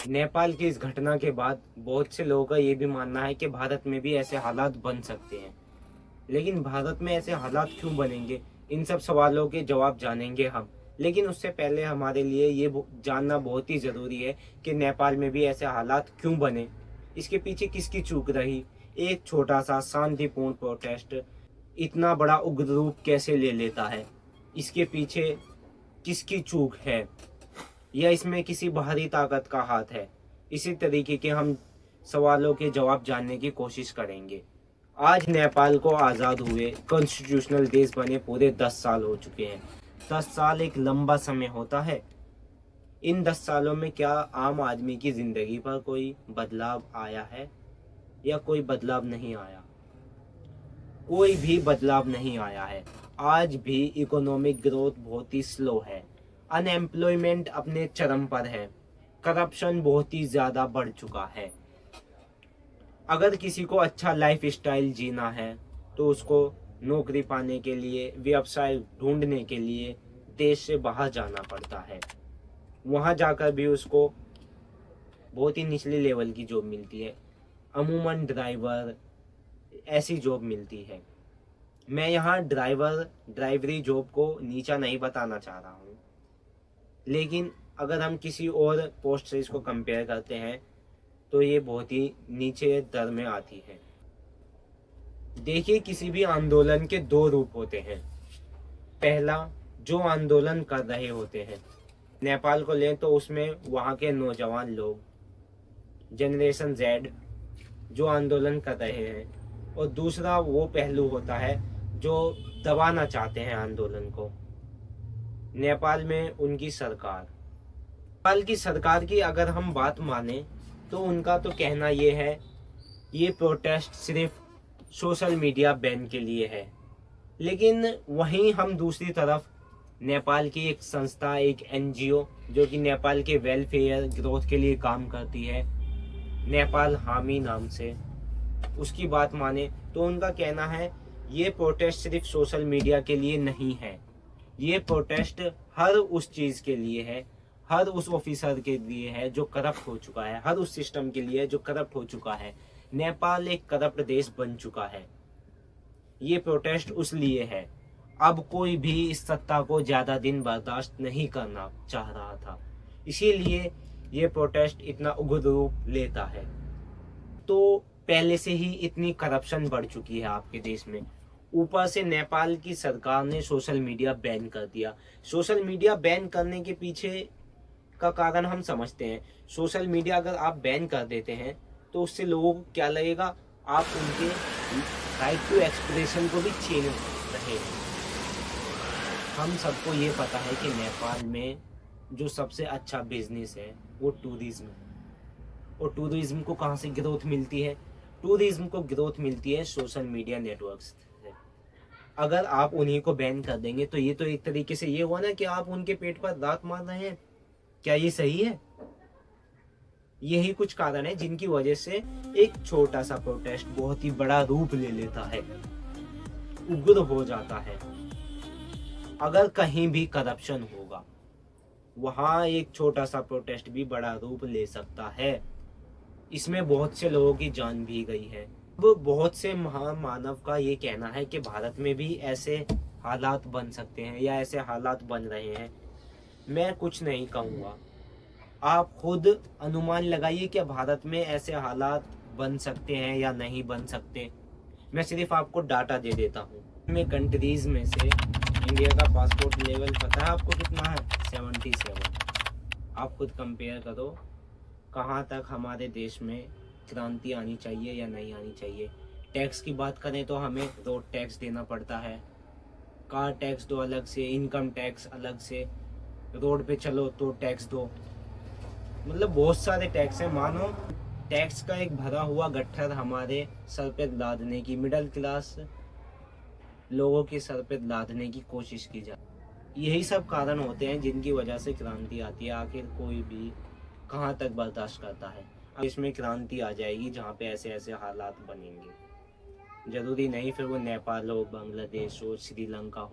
नेपाल की इस घटना के बाद बहुत से लोगों का ये भी मानना है कि भारत में भी ऐसे हालात बन सकते हैं। लेकिन भारत में ऐसे हालात क्यों बनेंगे, इन सब सवालों के जवाब जानेंगे हम। लेकिन उससे पहले हमारे लिए ये जानना बहुत ही जरूरी है कि नेपाल में भी ऐसे हालात क्यों बने, इसके पीछे किसकी चूक रही। एक छोटा सा शांतिपूर्ण प्रोटेस्ट इतना बड़ा उग्र रूप कैसे ले लेता है, इसके पीछे किसकी चूक है या इसमें किसी बाहरी ताकत का हाथ है। इसी तरीके के हम सवालों के जवाब जानने की कोशिश करेंगे। आज नेपाल को आज़ाद हुए कॉन्स्टिट्यूशनल देश बने पूरे 10 साल हो चुके हैं। 10 साल एक लंबा समय होता है। इन 10 सालों में क्या आम आदमी की जिंदगी पर कोई बदलाव आया है या कोई बदलाव नहीं आया? कोई भी बदलाव नहीं आया है। आज भी इकोनॉमिक ग्रोथ बहुत ही स्लो है, अनएम्प्लॉयमेंट अपने चरम पर है, करप्शन बहुत ही ज्यादा बढ़ चुका है। अगर किसी को अच्छा लाइफ स्टाइल जीना है तो उसको नौकरी पाने के लिए, व्यवसाय ढूंढने के लिए देश से बाहर जाना पड़ता है। वहां जाकर भी उसको बहुत ही निचले लेवल की जॉब मिलती है, अमूमन ड्राइवर ऐसी जॉब मिलती है। मैं यहाँ ड्राइवरी जॉब को नीचा नहीं बताना चाह रहा हूँ, लेकिन अगर हम किसी और पोस्ट से इसको कंपेयर करते हैं तो ये बहुत ही नीचे दर में आती है। देखिए, किसी भी आंदोलन के दो रूप होते हैं। पहला, जो आंदोलन कर रहे होते हैं, नेपाल को लें तो उसमें वहाँ के नौजवान लोग, जनरेशन जेड, जो आंदोलन कर रहे हैं। और दूसरा वो पहलू होता है जो दबाना चाहते हैं आंदोलन को। नेपाल में उनकी सरकार, नेपाल की सरकार की अगर हम बात माने तो उनका तो कहना ये है ये प्रोटेस्ट सिर्फ सोशल मीडिया बैन के लिए है। लेकिन वहीं हम दूसरी तरफ नेपाल की एक संस्था, एक एनजीओ जो कि नेपाल के वेलफेयर ग्रोथ के लिए काम करती है, नेपाल हामी नाम से, उसकी बात माने तो उनका कहना है ये प्रोटेस्ट सिर्फ सोशल मीडिया के लिए नहीं है, ये प्रोटेस्ट हर उस चीज के लिए है, हर उस ऑफिसर के लिए है जो करप्ट हो चुका है, हर उस सिस्टम के लिए जो करप्ट हो चुका है। नेपाल एक करप्ट देश बन चुका है। ये प्रोटेस्ट उस लिए है। अब कोई भी इस सत्ता को ज्यादा दिन बर्दाश्त नहीं करना चाह रहा था, इसीलिए ये प्रोटेस्ट इतना उग्र रूप लेता है। तो पहले से ही इतनी करप्शन बढ़ चुकी है आपके देश में, ऊपर से नेपाल की सरकार ने सोशल मीडिया बैन कर दिया। सोशल मीडिया बैन करने के पीछे का कारण हम समझते हैं। सोशल मीडिया अगर आप बैन कर देते हैं तो उससे लोगों को क्या लगेगा, आप उनके राइट टू एक्सप्रेशन को भी छीन रहे हैं। हम सबको ये पता है कि नेपाल में जो सबसे अच्छा बिजनेस है वो टूरिज्म है। और टूरिज्म को कहाँ से ग्रोथ मिलती है? टूरिज्म को ग्रोथ मिलती है सोशल मीडिया नेटवर्क्स से। अगर आप उन्हीं को बैन कर देंगे तो ये तो एक तरीके से ये हुआ ना कि आप उनके पेट पर दांत मार रहे हैं। क्या ये सही है? यही कुछ कारण है जिनकी वजह से एक छोटा सा प्रोटेस्ट बहुत ही बड़ा रूप ले लेता है, उग्र हो जाता है। अगर कहीं भी करप्शन होगा वहां एक छोटा सा प्रोटेस्ट भी बड़ा रूप ले सकता है। इसमें बहुत से लोगों की जान भी गई है। वो बहुत से महामानव का ये कहना है कि भारत में भी ऐसे हालात बन सकते हैं या ऐसे हालात बन रहे हैं। मैं कुछ नहीं कहूँगा, आप खुद अनुमान लगाइए कि भारत में ऐसे हालात बन सकते हैं या नहीं बन सकते। मैं सिर्फ आपको डाटा दे देता हूँ। में कंट्रीज में से इंडिया का पासपोर्ट लेवल पता है आपको कितना है? 77। आप खुद कंपेयर करो कहाँ तक हमारे देश में क्रांति आनी चाहिए या नहीं आनी चाहिए। टैक्स की बात करें तो हमें रोड टैक्स देना पड़ता है, कार टैक्स दो अलग से, इनकम टैक्स अलग से, रोड पे चलो तो टैक्स दो, मतलब बहुत सारे टैक्स हैं। मानो टैक्स का एक भरा हुआ गट्ठर हमारे सर पे लादने की, मिडिल क्लास लोगों के सर पे लादने की कोशिश की जाए। यही सब कारण होते हैं जिनकी वजह से क्रांति आती है। आखिर कोई भी कहाँ तक बर्दाश्त करता है? इसमें क्रांति आ जाएगी जहाँ पे ऐसे ऐसे हालात बनेंगे। जरूरी नहीं फिर वो नेपाल हो, बांग्लादेश हो, श्रीलंका हो।